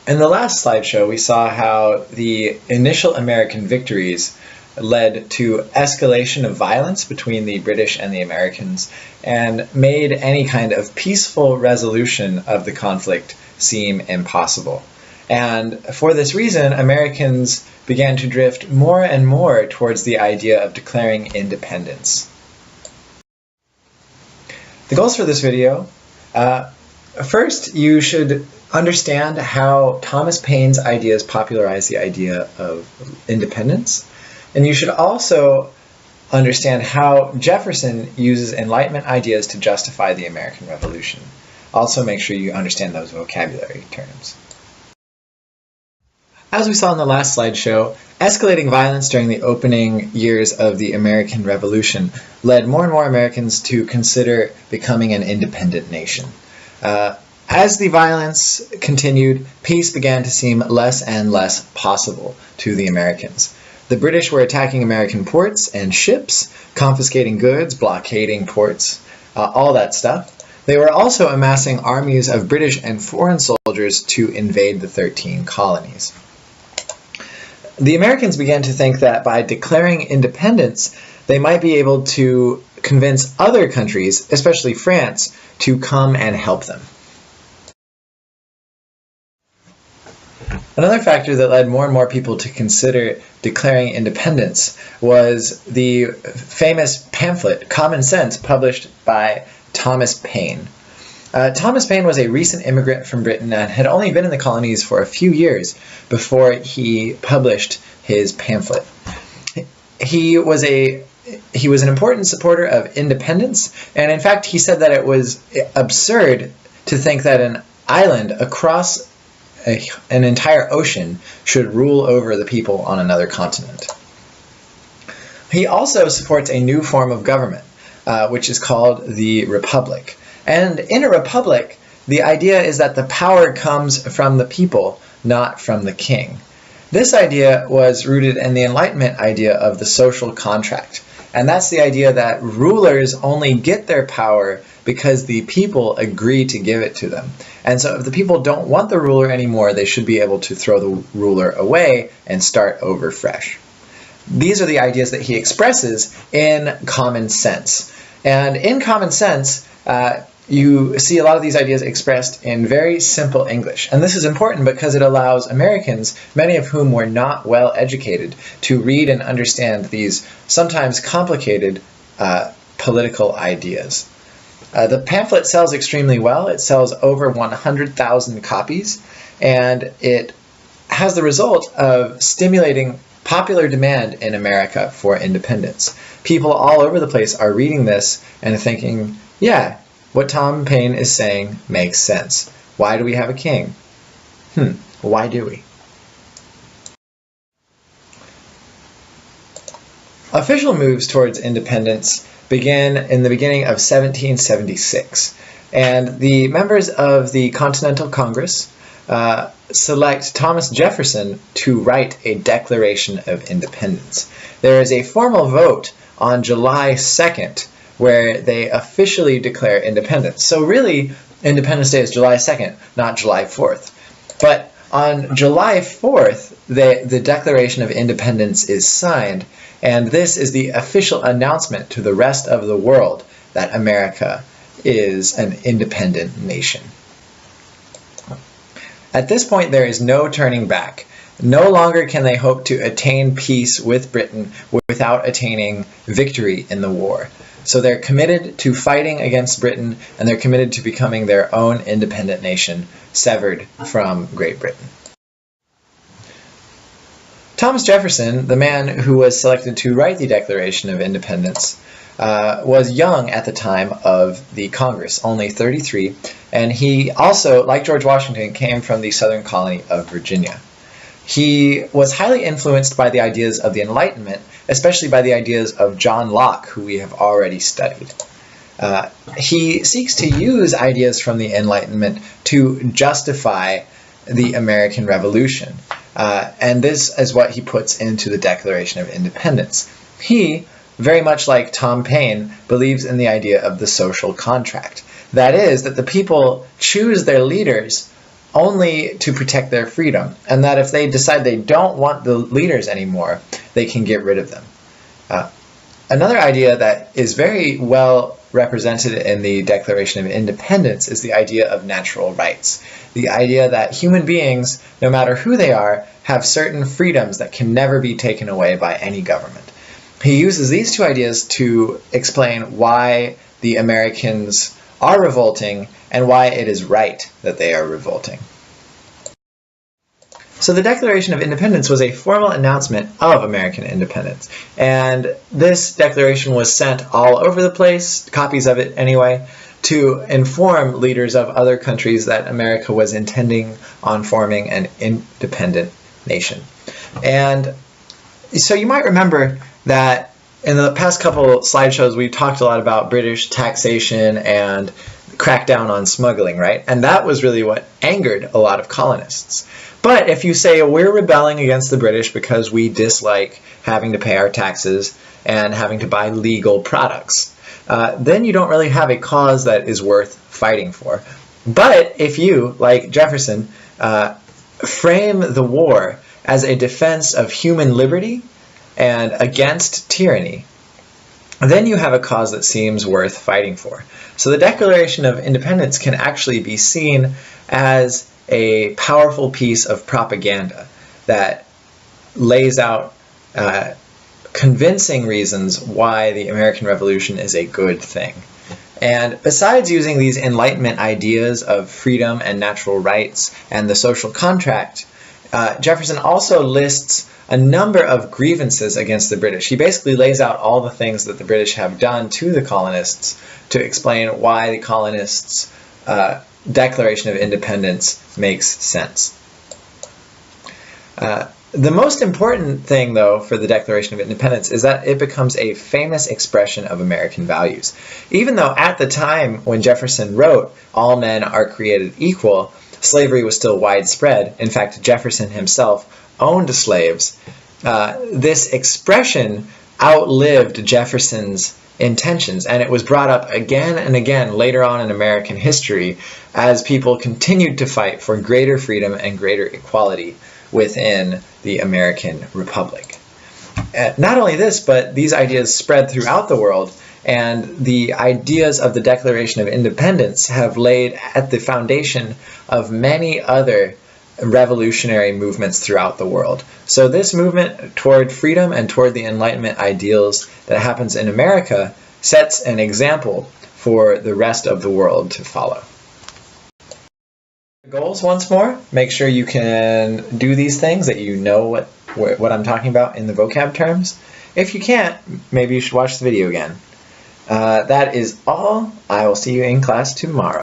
In the last slideshow, we saw how the initial American victories led to escalation of violence between the British and the Americans and made any kind of peaceful resolution of the conflict seem impossible. And for this reason, Americans began to drift more and more towards the idea of declaring independence. The goals for this video, first, you should understand how Thomas Paine's ideas popularized the idea of independence. And you should also understand how Jefferson uses Enlightenment ideas to justify the American Revolution. Also make sure you understand those vocabulary terms. As we saw in the last slideshow, escalating violence during the opening years of the American Revolution led more and more Americans to consider becoming an independent nation. As the violence continued, peace began to seem less and less possible to the Americans. The British were attacking American ports and ships, confiscating goods, blockading ports, all that stuff. They were also amassing armies of British and foreign soldiers to invade the 13 colonies. The Americans began to think that by declaring independence, they might be able to convince other countries, especially France, to come and help them. Another factor that led more and more people to consider declaring independence was the famous pamphlet, Common Sense, published by Thomas Paine. Thomas Paine was a recent immigrant from Britain and had only been in the colonies for a few years before he published his pamphlet. He was an important supporter of independence, and in fact he said that it was absurd to think that an island across an entire ocean should rule over the people on another continent. He also supports a new form of government, which is called the Republic. And in a republic, the idea is that the power comes from the people, not from the king. This idea was rooted in the Enlightenment idea of the social contract. And that's the idea that rulers only get their power because the people agree to give it to them. And so if the people don't want the ruler anymore, they should be able to throw the ruler away and start over fresh. These are the ideas that he expresses in Common Sense. And in Common Sense, you see a lot of these ideas expressed in very simple English. And this is important because it allows Americans, many of whom were not well educated, to read and understand these sometimes complicated political ideas. The pamphlet sells extremely well. It sells over 100,000 copies, and it has the result of stimulating popular demand in America for independence. People all over the place are reading this and thinking, yeah, what Tom Paine is saying makes sense. Why do we have a king? Why do we? Official moves towards independence began in the beginning of 1776, and the members of the Continental Congress select Thomas Jefferson to write a Declaration of Independence. There is a formal vote on July 2nd where they officially declare independence. So really, Independence Day is July 2nd, not July 4th. But on July 4th, the Declaration of Independence is signed, and this is the official announcement to the rest of the world that America is an independent nation. At this point, there is no turning back. No longer can they hope to attain peace with Britain without attaining victory in the war. So they're committed to fighting against Britain, and they're committed to becoming their own independent nation, severed from Great Britain. Thomas Jefferson, the man who was selected to write the Declaration of Independence, was young at the time of the Congress, only 33, and he also, like George Washington, came from the southern colony of Virginia. He was highly influenced by the ideas of the Enlightenment, especially by the ideas of John Locke, who we have already studied. He seeks to use ideas from the Enlightenment to justify the American Revolution. And this is what he puts into the Declaration of Independence. He, very much like Tom Paine, believes in the idea of the social contract. That is, that the people choose their leaders only to protect their freedom, and that if they decide they don't want the leaders anymore, they can get rid of them. Another idea that is very well represented in the Declaration of Independence is the idea of natural rights. The idea that human beings, no matter who they are, have certain freedoms that can never be taken away by any government. He uses these two ideas to explain why the Americans are revolting and why it is right that they are revolting. So the Declaration of Independence was a formal announcement of American independence, and this declaration was sent all over the place, copies of it anyway, to inform leaders of other countries that America was intending on forming an independent nation. And so you might remember that in the past couple slideshows we talked a lot about British taxation and crackdown on smuggling, right? And that was really what angered a lot of colonists. But if you say we're rebelling against the British because we dislike having to pay our taxes and having to buy legal products, then you don't really have a cause that is worth fighting for. But if you, like Jefferson, frame the war as a defense of human liberty and against tyranny, then you have a cause that seems worth fighting for. So the Declaration of Independence can actually be seen as a powerful piece of propaganda that lays out convincing reasons why the American Revolution is a good thing. And besides using these Enlightenment ideas of freedom and natural rights and the social contract, Jefferson also lists a number of grievances against the British. He basically lays out all the things that the British have done to the colonists to explain why the colonists' Declaration of Independence makes sense. The most important thing, though, for the Declaration of Independence is that it becomes a famous expression of American values. Even though at the time when Jefferson wrote, "All men are created equal," slavery was still widespread. In fact, Jefferson himself owned slaves. This expression outlived Jefferson's intentions, and it was brought up again and again later on in American history as people continued to fight for greater freedom and greater equality within the American Republic. Not only this, but these ideas spread throughout the world, and the ideas of the Declaration of Independence have laid at the foundation of many other revolutionary movements throughout the world. So this movement toward freedom and toward the Enlightenment ideals that happens in America sets an example for the rest of the world to follow. Goals once more, make sure you can do these things, that you know what I'm talking about in the vocab terms. If you can't, maybe you should watch the video again. That is all. I will see you in class tomorrow.